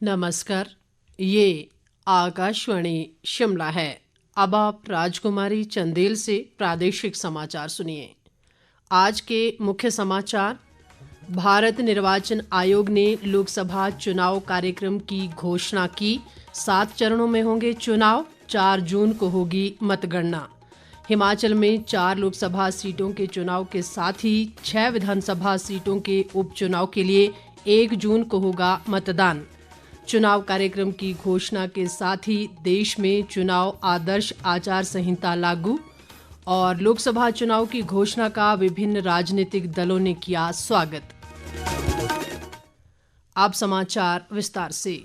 नमस्कार। ये आकाशवाणी शिमला है। अब आप राजकुमारी चंदेल से प्रादेशिक समाचार सुनिए। आज के मुख्य समाचार। भारत निर्वाचन आयोग ने लोकसभा चुनाव कार्यक्रम की घोषणा की। 7 चरणों में होंगे चुनाव, 4 जून को होगी मतगणना। हिमाचल में 4 लोकसभा सीटों के चुनाव के साथ ही 6 विधानसभा सीटों के उपचुनाव के लिए 1 जून को होगा मतदान। चुनाव कार्यक्रम की घोषणा के साथ ही देश में चुनाव आदर्श आचार संहिता लागू। और लोकसभा चुनाव की घोषणा का विभिन्न राजनीतिक दलों ने किया स्वागत। अब समाचार विस्तार से।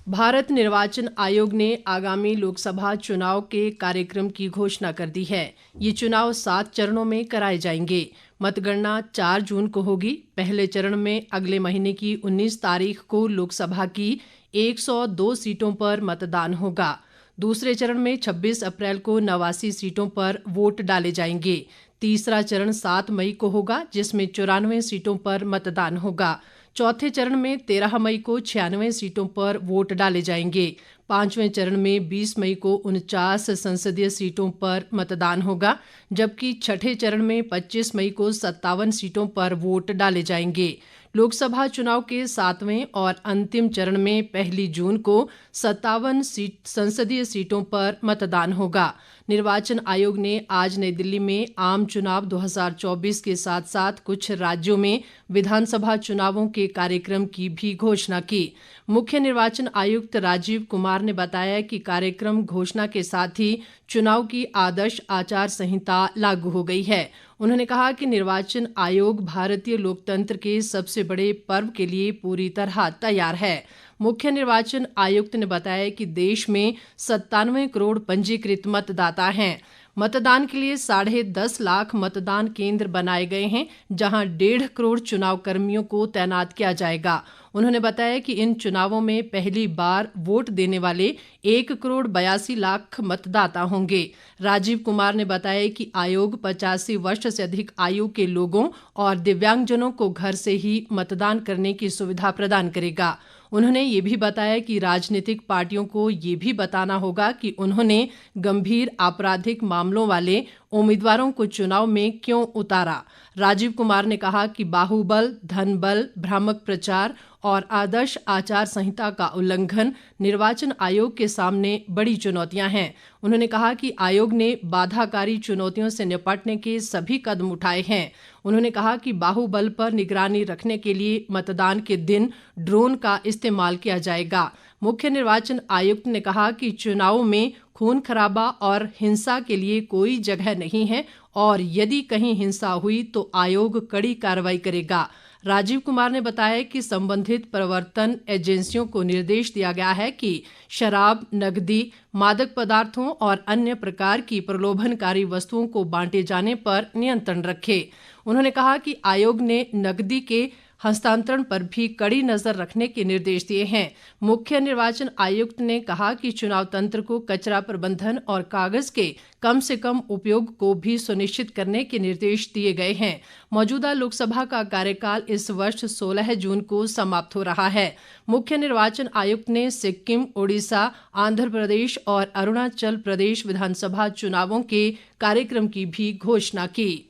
भारत निर्वाचन आयोग ने आगामी लोकसभा चुनाव के कार्यक्रम की घोषणा कर दी है। ये चुनाव 7 चरणों में कराए जाएंगे। मतगणना 4 जून को होगी। पहले चरण में अगले महीने की 19 तारीख को लोकसभा की 102 सीटों पर मतदान होगा। दूसरे चरण में 26 अप्रैल को 89 सीटों पर वोट डाले जाएंगे। तीसरा चरण 7 मई को होगा, जिसमें 94 सीटों पर मतदान होगा। चौथे चरण में 13 मई को 96 सीटों पर वोट डाले जाएंगे। पांचवें चरण में 20 मई को 49 संसदीय सीटों पर मतदान होगा, जबकि छठे चरण में 25 मई को 57 सीटों पर वोट डाले जाएंगे। लोकसभा चुनाव के 7वें और अंतिम चरण में 1 जून को 57 संसदीय सीटों पर मतदान होगा। निर्वाचन आयोग ने आज नई दिल्ली में आम चुनाव 2024 के साथ साथ कुछ राज्यों में विधानसभा चुनावों के कार्यक्रम की भी घोषणा की। मुख्य निर्वाचन आयुक्त राजीव कुमार ने बताया कि कार्यक्रम घोषणा के साथ ही चुनाव की आदर्श आचार संहिता लागू हो गई है। उन्होंने कहा कि निर्वाचन आयोग भारतीय लोकतंत्र के सबसे बड़े पर्व के लिए पूरी तरह तैयार है। मुख्य निर्वाचन आयुक्त ने बताया कि देश में 97 करोड़ पंजीकृत मतदाता हैं। मतदान के लिए 10.5 लाख मतदान केंद्र बनाए गए हैं, जहां 1.5 करोड़ चुनाव कर्मियों को तैनात किया जाएगा। उन्होंने बताया कि इन चुनावों में पहली बार वोट देने वाले 1 करोड़ 82 लाख मतदाता होंगे। राजीव कुमार ने बताया कि आयोग 85 वर्ष से अधिक आयु के लोगों और दिव्यांगजनों को घर से ही मतदान करने की सुविधा प्रदान करेगा। उन्होंने ये भी बताया कि राजनीतिक पार्टियों को ये भी बताना होगा कि उन्होंने गंभीर आपराधिक मामलों वाले उम्मीदवारों को चुनाव में क्यों उतारा। राजीव कुमार ने कहा कि बाहुबल, धनबल, भ्रामक प्रचार और आदर्श आचार संहिता का उल्लंघन निर्वाचन आयोग के सामने बड़ी चुनौतियां हैं। उन्होंने कहा कि आयोग ने बाधाकारी चुनौतियों से निपटने के सभी कदम उठाए हैं। उन्होंने कहा कि बाहुबल पर निगरानी रखने के लिए मतदान के दिन ड्रोन का इस्तेमाल किया जाएगा। मुख्य निर्वाचन आयुक्त ने कहा कि चुनावों में खून खराबा और हिंसा के लिए कोई जगह नहीं है और यदि कहीं हिंसा हुई तो आयोग कड़ी कार्रवाई करेगा। राजीव कुमार ने बताया कि संबंधित प्रवर्तन एजेंसियों को निर्देश दिया गया है कि शराब, नकदी, मादक पदार्थों और अन्य प्रकार की प्रलोभनकारी वस्तुओं को बांटे जाने पर नियंत्रण रखे। उन्होंने कहा कि आयोग ने नकदी के हस्तांतरण पर भी कड़ी नजर रखने के निर्देश दिए हैं। मुख्य निर्वाचन आयुक्त ने कहा कि चुनाव तंत्र को कचरा प्रबंधन और कागज के कम से कम उपयोग को भी सुनिश्चित करने के निर्देश दिए गए हैं। मौजूदा लोकसभा का कार्यकाल इस वर्ष 16 जून को समाप्त हो रहा है। मुख्य निर्वाचन आयुक्त ने सिक्किम, उड़ीसा, आंध्र प्रदेश और अरुणाचल प्रदेश विधानसभा चुनावों के कार्यक्रम की भी घोषणा की।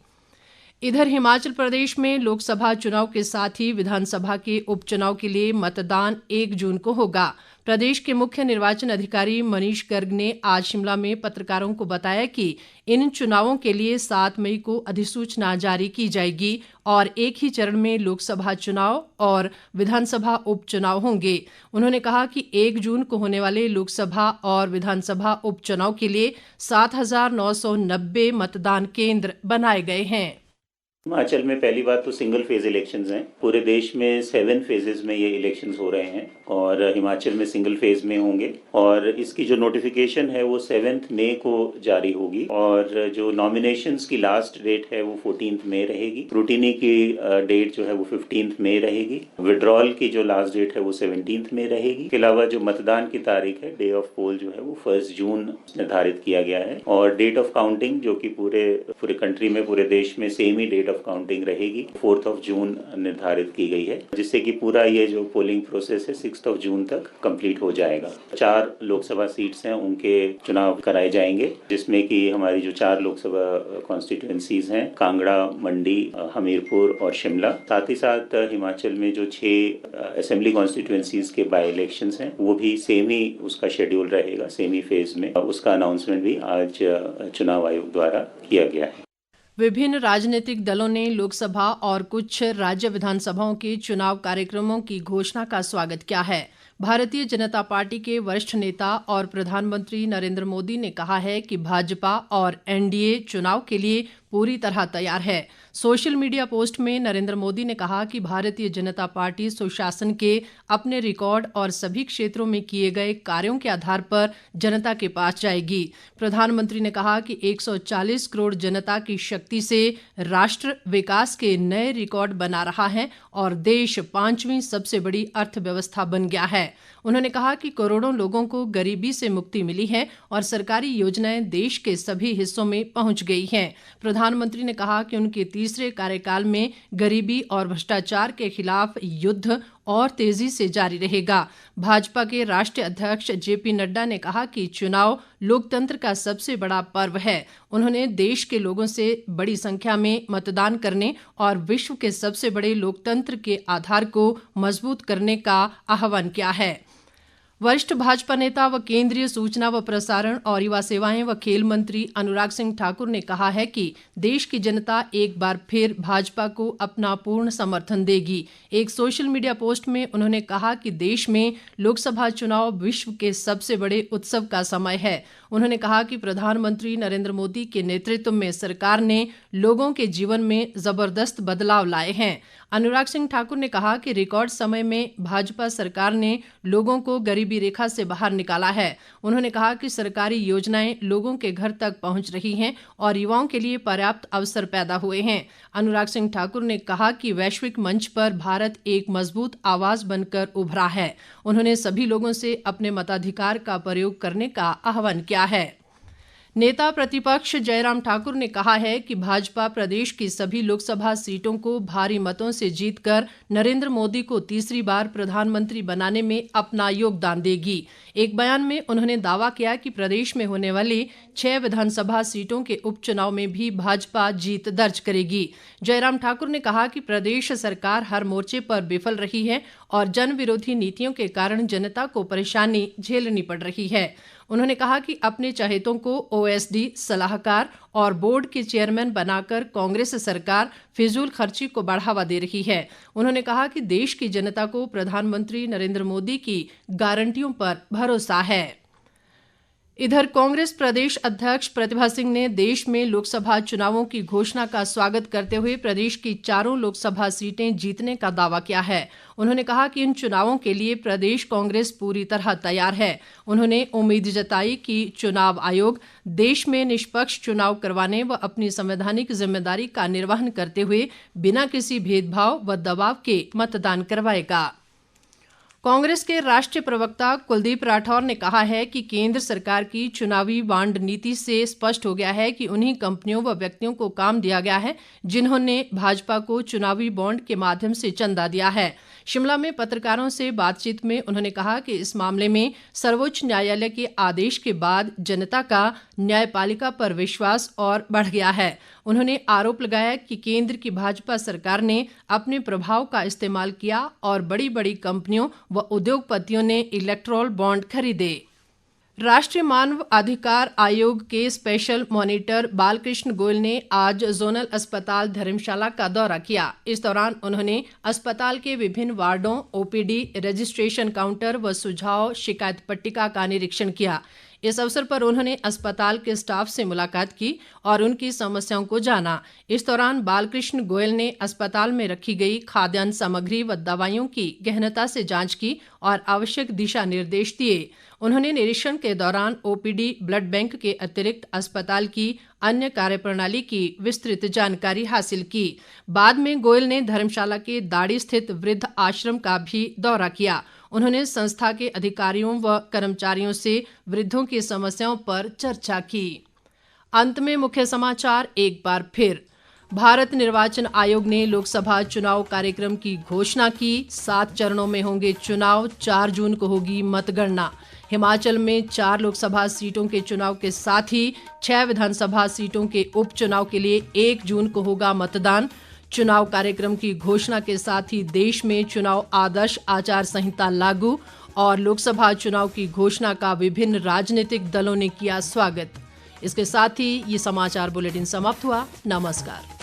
इधर हिमाचल प्रदेश में लोकसभा चुनाव के साथ ही विधानसभा के उपचुनाव के लिए मतदान 1 जून को होगा। प्रदेश के मुख्य निर्वाचन अधिकारी मनीष गर्ग ने आज शिमला में पत्रकारों को बताया कि इन चुनावों के लिए 7 मई को अधिसूचना जारी की जाएगी और एक ही चरण में लोकसभा चुनाव और विधानसभा उपचुनाव होंगे। उन्होंने कहा कि 1 जून को होने वाले लोकसभा और विधानसभा उपचुनाव के लिए 7,990 मतदान केंद्र बनाए गए हैं। हिमाचल में पहली बात तो सिंगल फेज इलेक्शंस हैं। पूरे देश में 7 फेजेस में ये इलेक्शंस हो रहे हैं और हिमाचल में सिंगल फेज में होंगे और इसकी जो नोटिफिकेशन है वो 7 मई को जारी होगी और जो नॉमिनेशंस की लास्ट डेट है वो 14 मई रहेगी। स्क्रूटिनी की डेट जो है वो 15 मई रहेगी। विड्रॉल की जो लास्ट डेट है वो 17 मई रहेगी। इसके अलावा जो मतदान की तारीख है, डे ऑफ पोल जो है वो 1 जून निर्धारित किया गया है और डेट ऑफ काउंटिंग जो कि पूरे कंट्री में, पूरे देश में सेम ही डेट ऑफ काउंटिंग रहेगी। 4 जून निर्धारित की गई है, जिससे कि पूरा ये जो पोलिंग प्रोसेस है 6 जून तक कंप्लीट हो जाएगा। 4 लोकसभा सीट्स हैं, उनके चुनाव कराए जाएंगे, जिसमें कि हमारी जो 4 लोकसभा कॉन्स्टिट्यूएंसीज हैं, कांगड़ा, मंडी, हमीरपुर और शिमला। साथ ही साथ हिमाचल में जो 6 असेंबली कॉन्स्टिट्यूएंसीज के बाय इलेक्शंस हैं, वो भी सेम ही उसका शेड्यूल रहेगा, सेम ही फेज में। उसका अनाउंसमेंट भी आज चुनाव आयोग द्वारा किया गया है। विभिन्न राजनीतिक दलों ने लोकसभा और कुछ राज्य विधानसभाओं के चुनाव कार्यक्रमों की घोषणा का स्वागत किया है। भारतीय जनता पार्टी के वरिष्ठ नेता और प्रधानमंत्री नरेंद्र मोदी ने कहा है कि भाजपा और एनडीए चुनाव के लिए पूरी तरह तैयार है। सोशल मीडिया पोस्ट में नरेंद्र मोदी ने कहा कि भारतीय जनता पार्टी सुशासन के अपने रिकॉर्ड और सभी क्षेत्रों में किए गए कार्यों के आधार पर जनता के पास जाएगी। प्रधानमंत्री ने कहा कि 140 करोड़ जनता की शक्ति से राष्ट्र विकास के नए रिकॉर्ड बना रहा है और देश 5वीं सबसे बड़ी अर्थव्यवस्था बन गया है। उन्होंने कहा कि करोड़ों लोगों को गरीबी से मुक्ति मिली है और सरकारी योजनाएं देश के सभी हिस्सों में पहुंच गई हैं। प्रधानमंत्री ने कहा कि उनके तीसरे कार्यकाल में गरीबी और भ्रष्टाचार के खिलाफ युद्ध और तेजी से जारी रहेगा। भाजपा के राष्ट्रीय अध्यक्ष जेपी नड्डा ने कहा कि चुनाव लोकतंत्र का सबसे बड़ा पर्व है। उन्होंने देश के लोगों से बड़ी संख्या में मतदान करने और विश्व के सबसे बड़े लोकतंत्र के आधार को मजबूत करने का आह्वान किया है। वरिष्ठ भाजपा नेता व केंद्रीय सूचना व प्रसारण और युवा सेवाएं व खेल मंत्री अनुराग सिंह ठाकुर ने कहा है कि देश की जनता एक बार फिर भाजपा को अपना पूर्ण समर्थन देगी। एक सोशल मीडिया पोस्ट में उन्होंने कहा कि देश में लोकसभा चुनाव विश्व के सबसे बड़े उत्सव का समय है। उन्होंने कहा कि प्रधानमंत्री नरेंद्र मोदी के नेतृत्व में सरकार ने लोगों के जीवन में जबरदस्त बदलाव लाए हैं। अनुराग सिंह ठाकुर ने कहा कि रिकॉर्ड समय में भाजपा सरकार ने लोगों को गरीबी रेखा से बाहर निकाला है। उन्होंने कहा कि सरकारी योजनाएं लोगों के घर तक पहुंच रही हैं और युवाओं के लिए पर्याप्त अवसर पैदा हुए हैं। अनुराग सिंह ठाकुर ने कहा कि वैश्विक मंच पर भारत एक मजबूत आवाज बनकर उभरा है। उन्होंने सभी लोगों से अपने मताधिकार का प्रयोग करने का आह्वान किया है। नेता प्रतिपक्ष जयराम ठाकुर ने कहा है कि भाजपा प्रदेश की सभी लोकसभा सीटों को भारी मतों से जीतकर नरेंद्र मोदी को तीसरी बार प्रधानमंत्री बनाने में अपना योगदान देगी। एक बयान में उन्होंने दावा किया कि प्रदेश में होने वाली 6 विधानसभा सीटों के उपचुनाव में भी भाजपा जीत दर्ज करेगी। जयराम ठाकुर ने कहा कि प्रदेश सरकार हर मोर्चे पर विफल रही है और जन विरोधी नीतियों के कारण जनता को परेशानी झेलनी पड़ रही है। उन्होंने कहा कि अपने चहेतों को ओएसडी, सलाहकार और बोर्ड के चेयरमैन बनाकर कांग्रेस सरकार फिजूल खर्ची को बढ़ावा दे रही है। उन्होंने कहा कि देश की जनता को प्रधानमंत्री नरेंद्र मोदी की गारंटियों पर भरोसा है। इधर कांग्रेस प्रदेश अध्यक्ष प्रतिभा सिंह ने देश में लोकसभा चुनावों की घोषणा का स्वागत करते हुए प्रदेश की 4 लोकसभा सीटें जीतने का दावा किया है। उन्होंने कहा कि इन चुनावों के लिए प्रदेश कांग्रेस पूरी तरह तैयार है। उन्होंने उम्मीद जताई कि चुनाव आयोग देश में निष्पक्ष चुनाव करवाने व अपनी संवैधानिक जिम्मेदारी का निर्वहन करते हुए बिना किसी भेदभाव व दबाव के मतदान करवाएगा। कांग्रेस के राष्ट्रीय प्रवक्ता कुलदीप राठौर ने कहा है कि केंद्र सरकार की चुनावी बांड नीति से स्पष्ट हो गया है कि उन्हीं कंपनियों व व्यक्तियों को काम दिया गया है जिन्होंने भाजपा को चुनावी बॉन्ड के माध्यम से चंदा दिया है। शिमला में पत्रकारों से बातचीत में उन्होंने कहा कि इस मामले में सर्वोच्च न्यायालय के आदेश के बाद जनता का न्यायपालिका पर विश्वास और बढ़ गया है। उन्होंने आरोप लगाया कि केंद्र की भाजपा सरकार ने अपने प्रभाव का इस्तेमाल किया और बड़ी बड़ी कंपनियों व उद्योगपतियों ने इलेक्टोरल बॉन्ड खरीदे। राष्ट्रीय मानव अधिकार आयोग के स्पेशल मॉनिटर बालकृष्ण गोयल ने आज जोनल अस्पताल धर्मशाला का दौरा किया। इस दौरान उन्होंने अस्पताल के विभिन्न वार्डों, ओपीडी, रजिस्ट्रेशन काउंटर व सुझाव शिकायत पट्टिका का निरीक्षण किया। इस अवसर पर उन्होंने अस्पताल के स्टाफ से मुलाकात की और उनकी समस्याओं को जाना। इस दौरान बालकृष्ण गोयल ने अस्पताल में रखी गई खाद्यान्न सामग्री व दवाइयों की गहनता से जांच की और आवश्यक दिशा निर्देश दिए। उन्होंने निरीक्षण के दौरान ओपीडी, ब्लड बैंक के अतिरिक्त अस्पताल की अन्य कार्यप्रणाली की विस्तृत जानकारी हासिल की। बाद में गोयल ने धर्मशाला के दाड़ी स्थित वृद्ध आश्रम का भी दौरा किया। उन्होंने संस्था के अधिकारियों व कर्मचारियों से वृद्धों की समस्याओं पर चर्चा की। अंत में मुख्य समाचार एक बार फिर। भारत निर्वाचन आयोग ने लोकसभा चुनाव कार्यक्रम की घोषणा की। 7 चरणों में होंगे चुनाव, 4 जून को होगी मतगणना। हिमाचल में 4 लोकसभा सीटों के चुनाव के साथ ही 6 विधानसभा सीटों के उपचुनाव के लिए 1 जून को होगा मतदान। चुनाव कार्यक्रम की घोषणा के साथ ही देश में चुनाव आदर्श आचार संहिता लागू और लोकसभा चुनाव की घोषणा का विभिन्न राजनीतिक दलों ने किया स्वागत। इसके साथ ही ये समाचार बुलेटिन समाप्त हुआ। नमस्कार।